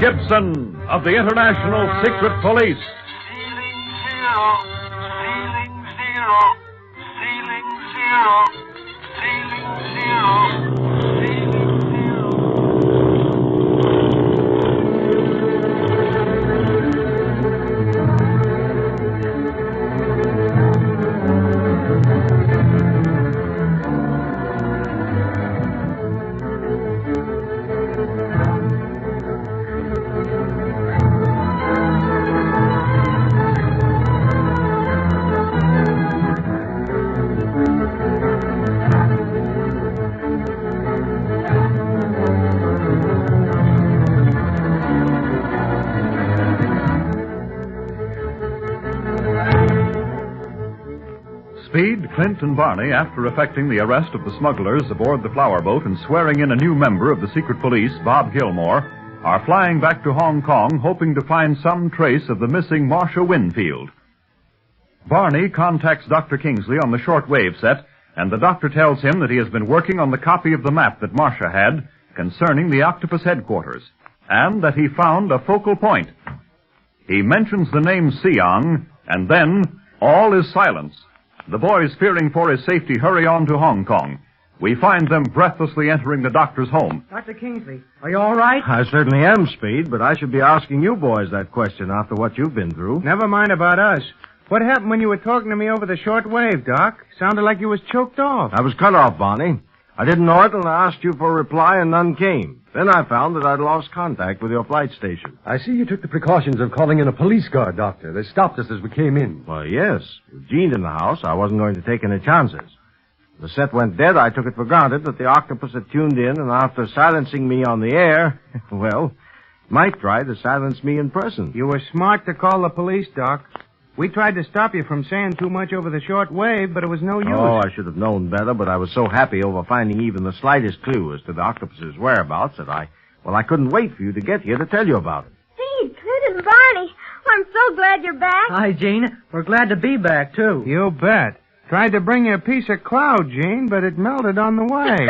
Gibson of the International Secret Police. Ceiling zero, ceiling zero, ceiling zero, ceiling zero, ceiling zero. Speed, Clint, and Barney, after effecting the arrest of the smugglers aboard the flower boat and swearing in a new member of the secret police, Bob Gilmore, are flying back to Hong Kong, hoping to find some trace of the missing Marcia Winfield. Barney contacts Dr. Kingsley on the shortwave set, and the doctor tells him that he has been working on the copy of the map that Marcia had concerning the Octopus headquarters, and that he found a focal point. He mentions the name Siang, and then all is silence. The boys, fearing for his safety, hurry on to Hong Kong. We find them breathlessly entering the doctor's home. Dr. Kingsley, are you all right? I certainly am, Speed, but I should be asking you boys that question after what you've been through. Never mind about us. What happened when you were talking to me over the short wave, Doc? Sounded like you was choked off. I was cut off, Barney. I didn't know it, and I asked you for a reply, and none came. Then I found that I'd lost contact with your flight station. I see you took the precautions of calling in a police guard, Doctor. They stopped us as we came in. Well, yes. With Jean in the house, I wasn't going to take any chances. The set went dead. I took it for granted that the Octopus had tuned in, and after silencing me on the air, well, might try to silence me in person. You were smart to call the police, Doc. We tried to stop you from saying too much over the short wave, but it was no use. Oh, I should have known better, but I was so happy over finding even the slightest clue as to the Octopus's whereabouts that I couldn't wait for you to get here to tell you about it. Speed, Clint, and Barney. I'm so glad you're back. Hi, Jean. We're glad to be back, too. You bet. Tried to bring you a piece of cloud, Jean, but it melted on the way.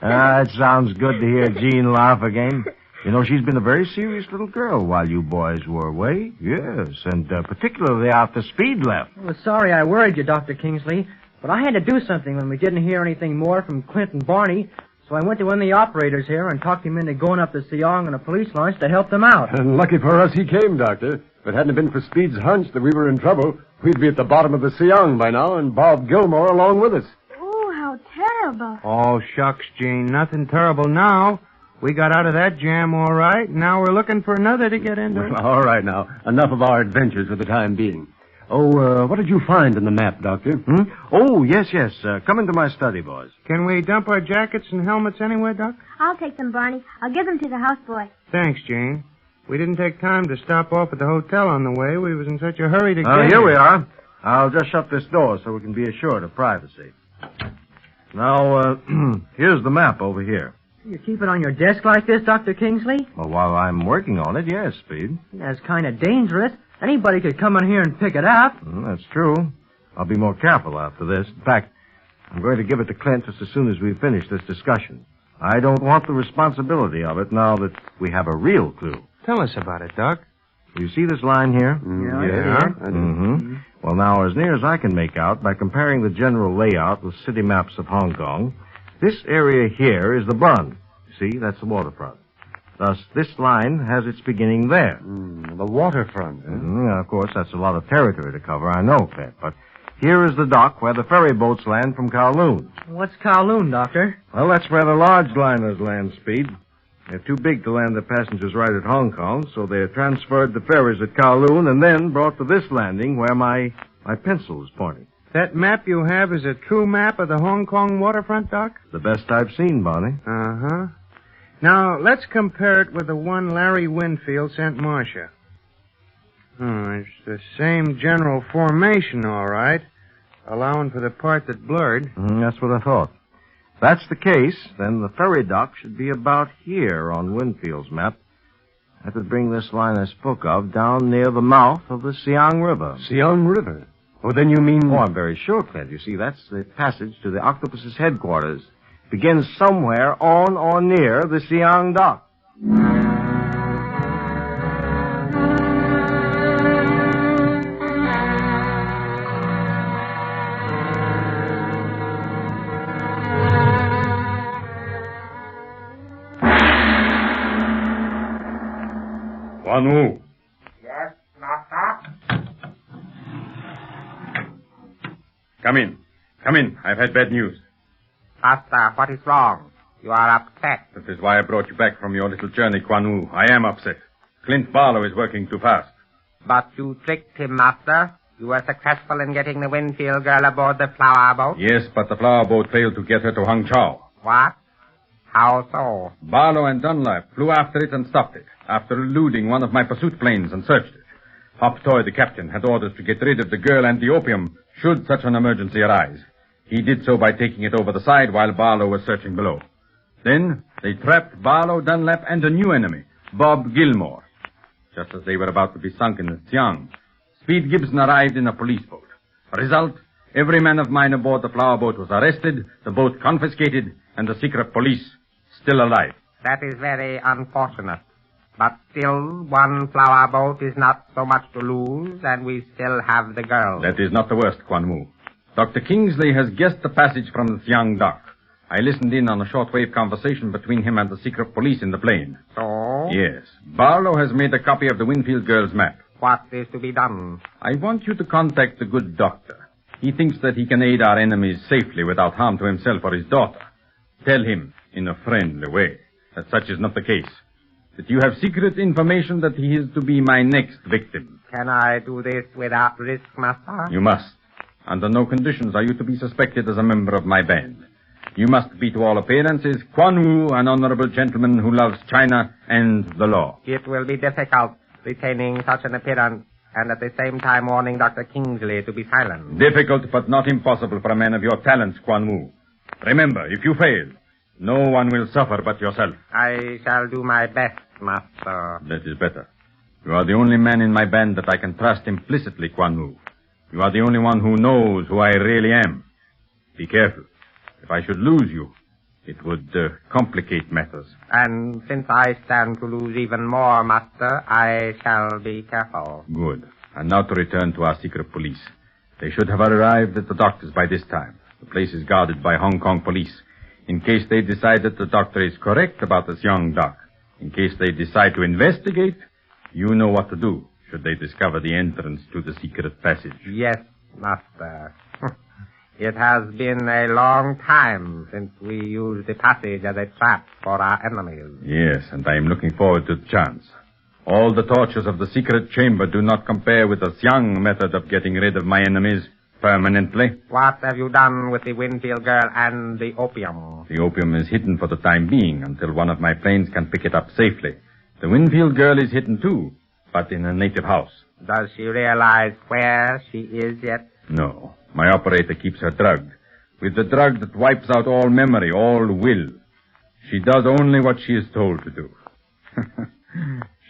It sounds good to hear Jean laugh again. You know, she's been a very serious little girl while you boys were away. Yes, and particularly after Speed left. Well, sorry I worried you, Dr. Kingsley, but I had to do something when we didn't hear anything more from Clint and Barney, so I went to one of the operators here and talked him into going up to Siang on a police launch to help them out. And lucky for us he came, Doctor. If it hadn't been for Speed's hunch that we were in trouble, we'd be at the bottom of the Siang by now, and Bob Gilmore along with us. Oh, how terrible. Oh, shucks, Jean. Nothing terrible now. We got out of that jam all right, and now we're looking for another to get into. Well, all right now. Enough of our adventures for the time being. Oh, what did you find in the map, Doctor? Oh, yes. Come into my study, boys. Can we dump our jackets and helmets anywhere, Doc? I'll take them, Barney. I'll give them to the houseboy. Thanks, Jane. We didn't take time to stop off at the hotel on the way. We was in such a hurry to get here we are. I'll just shut this door so we can be assured of privacy. Now, here's the map over here. You keep it on your desk like this, Dr. Kingsley? Well, while I'm working on it, yes, Speed. That's kind of dangerous. Anybody could come in here and pick it up. That's true. I'll be more careful after this. In fact, I'm going to give it to Clint just as soon as we finish this discussion. I don't want the responsibility of it now that we have a real clue. Tell us about it, Doc. You see this line here? Yeah. Mm-hmm. Well, now, as near as I can make out, by comparing the general layout with city maps of Hong Kong, this area here is the Bund. See, that's the waterfront. Thus, this line has its beginning there. The waterfront, huh? Of course, that's a lot of territory to cover, I know, Pet. But here is the dock where the ferry boats land from Kowloon. What's Kowloon, Doctor? Well, that's where the large liners land, Speed. They're too big to land the passengers right at Hong Kong, so they're transferred to ferries at Kowloon and then brought to this landing where my pencil is pointing. That map you have is a true map of the Hong Kong waterfront, Doc? The best I've seen, Barney. Uh-huh. Now, let's compare it with the one Larry Winfield sent Marcia. It's the same general formation, all right, allowing for the part that blurred. That's what I thought. If that's the case, then the ferry dock should be about here on Winfield's map. That would bring this line I spoke of down near the mouth of the Siang River. Siang River? Oh, then you mean... Oh, I'm very sure, Clint. You see, that's the passage to the Octopus's headquarters. Begins somewhere on or near the Siang dock. Quan Wu. Yes, master? Come in. Come in. I've had bad news. Master, what is wrong? You are upset. That is why I brought you back from your little journey, Quan Wu. I am upset. Clint Barlow is working too fast. But you tricked him, master. You were successful in getting the Winfield girl aboard the flower boat. Yes, but the flower boat failed to get her to Hangzhou. What? How so? Barlow and Dunlap flew after it and stopped it, after eluding one of my pursuit planes and searched it. Hop Toy, the captain, had orders to get rid of the girl and the opium, should such an emergency arise. He did so by taking it over the side while Barlow was searching below. Then they trapped Barlow, Dunlap, and a new enemy, Bob Gilmore. Just as they were about to be sunk in the Xiang, Speed Gibson arrived in a police boat. Result, every man of mine aboard the flower boat was arrested, the boat confiscated, and the secret police still alive. That is very unfortunate. But still, one flower boat is not so much to lose, and we still have the girl. That is not the worst, Quan Wu. Dr. Kingsley has guessed the passage from the Xiang dock. I listened in on a shortwave conversation between him and the secret police in the plane. So? Yes. Barlow has made a copy of the Winfield girl's map. What is to be done? I want you to contact the good doctor. He thinks that he can aid our enemies safely without harm to himself or his daughter. Tell him, in a friendly way, that such is not the case. That you have secret information that he is to be my next victim. Can I do this without risk, master? You must. Under no conditions are you to be suspected as a member of my band. You must be, to all appearances, Quan Wu, an honorable gentleman who loves China and the law. It will be difficult retaining such an appearance and at the same time warning Dr. Kingsley to be silent. Difficult, but not impossible for a man of your talents, Quan Wu. Remember, if you fail, no one will suffer but yourself. I shall do my best, master. That is better. You are the only man in my band that I can trust implicitly, Quan Wu. You are the only one who knows who I really am. Be careful. If I should lose you, it would complicate matters. And since I stand to lose even more, master, I shall be careful. Good. And now to return to our secret police. They should have arrived at the doctor's by this time. The place is guarded by Hong Kong police. In case they decide that the doctor is correct about this young doc. In case they decide to investigate, you know what to do should they discover the entrance to the secret passage. Yes, master. It has been a long time since we used the passage as a trap for our enemies. Yes, and I am looking forward to the chance. All the tortures of the secret chamber do not compare with the Xiang method of getting rid of my enemies permanently. What have you done with the Winfield girl and the opium? The opium is hidden for the time being until one of my planes can pick it up safely. The Winfield girl is hidden too, but in a native house. Does she realize where she is yet? No. My operator keeps her drugged. With the drug that wipes out all memory, all will. She does only what she is told to do.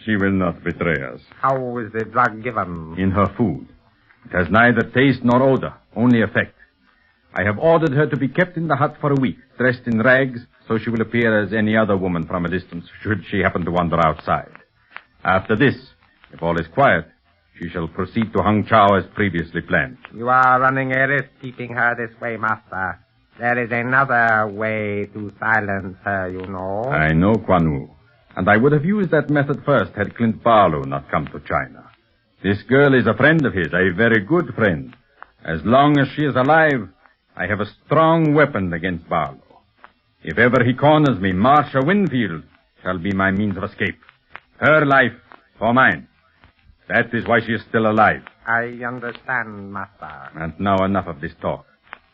She will not betray us. How is the drug given? In her food. It has neither taste nor odor, only effect. I have ordered her to be kept in the hut for a week, dressed in rags, so she will appear as any other woman from a distance, should she happen to wander outside. After this, if all is quiet, she shall proceed to Hangzhou as previously planned. You are running a risk keeping her this way, master. There is another way to silence her, you know. I know, Quan Wu. And I would have used that method first had Clint Barlow not come to China. This girl is a friend of his, a very good friend. As long as she is alive, I have a strong weapon against Barlow. If ever he corners me, Marcia Winfield shall be my means of escape. Her life for mine. That is why she is still alive. I understand, master. And now enough of this talk.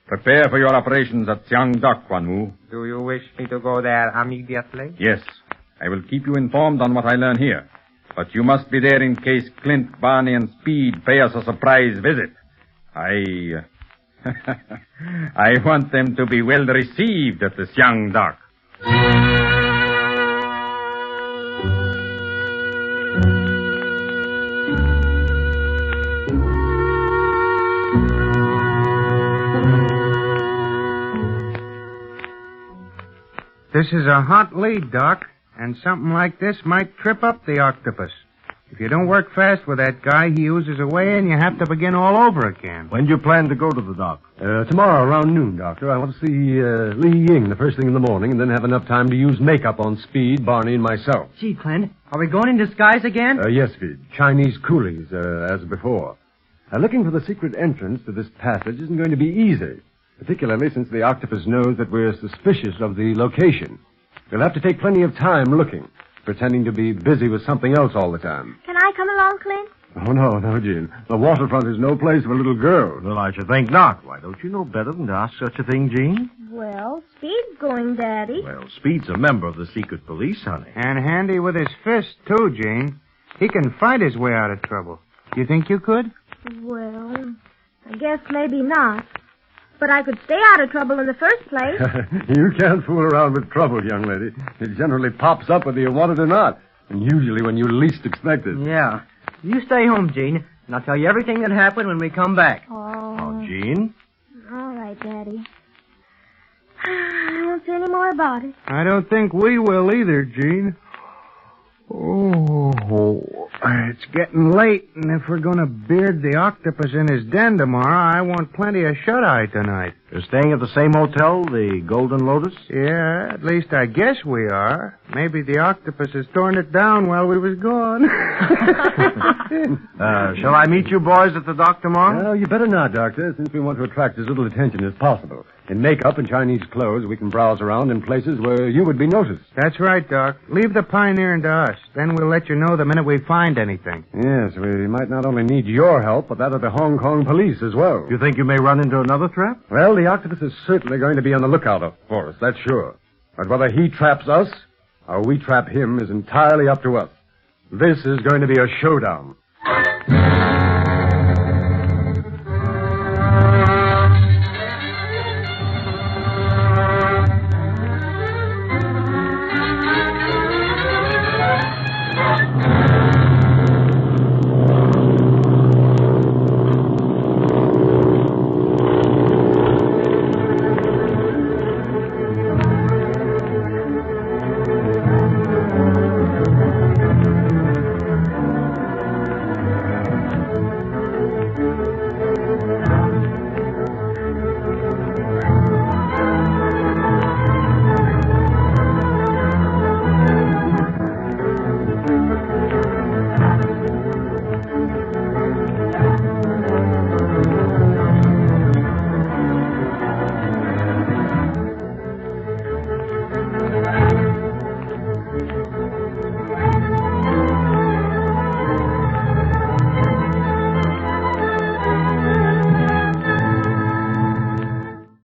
Prepare for your operations at Xiang Dock, Quan Wu. Do you wish me to go there immediately? Yes. I will keep you informed on what I learn here. But you must be there in case Clint, Barney, and Speed pay us a surprise visit. I want them to be well received at the Xiang Dock. This is a hot lead, Doc. And something like this might trip up the octopus. If you don't work fast with that guy, he oozes away and you have to begin all over again. When do you plan to go to the dock? Tomorrow around noon, Doctor. I want to see Li Ying the first thing in the morning and then have enough time to use makeup on Speed, Barney, and myself. Gee, Clint, are we going in disguise again? Yes, Speed. Chinese coolies, as before. Looking for the secret entrance to this passage isn't going to be easy, particularly since the octopus knows that we're suspicious of the location. We'll have to take plenty of time looking, pretending to be busy with something else all the time. Can I come along, Clint? Oh, no, Jean. The waterfront is no place for little girls. Well, I should think not. Why, don't you know better than to ask such a thing, Jean? Well, Speed's going, Daddy. Well, Speed's a member of the secret police, honey. And handy with his fist, too, Gene. He can fight his way out of trouble. You think you could? Well, I guess maybe not. But I could stay out of trouble in the first place. You can't fool around with trouble, young lady. It generally pops up whether you want it or not, and usually when you least expect it. Yeah. You stay home, Gene, and I'll tell you everything that happened when we come back. Oh, Jean? All right, Daddy. I won't say any more about it. I don't think we will either, Gene. Oh, it's getting late, and if we're going to beard the octopus in his den tomorrow, I want plenty of shut-eye tonight. You're staying at the same hotel, the Golden Lotus? Yeah, at least I guess we are. Maybe the octopus has torn it down while we was gone. Shall I meet you boys at the dock tomorrow? Well, you better not, Doctor, since we want to attract as little attention as possible. In makeup and Chinese clothes, we can browse around in places where you would be noticed. That's right, Doc. Leave the pioneering to us. Then we'll let you know the minute we find anything. Yes, we might not only need your help, but that of the Hong Kong police as well. You think you may run into another trap? Well, the octopus is certainly going to be on the lookout for us, that's sure. But whether he traps us or we trap him is entirely up to us. This is going to be a showdown.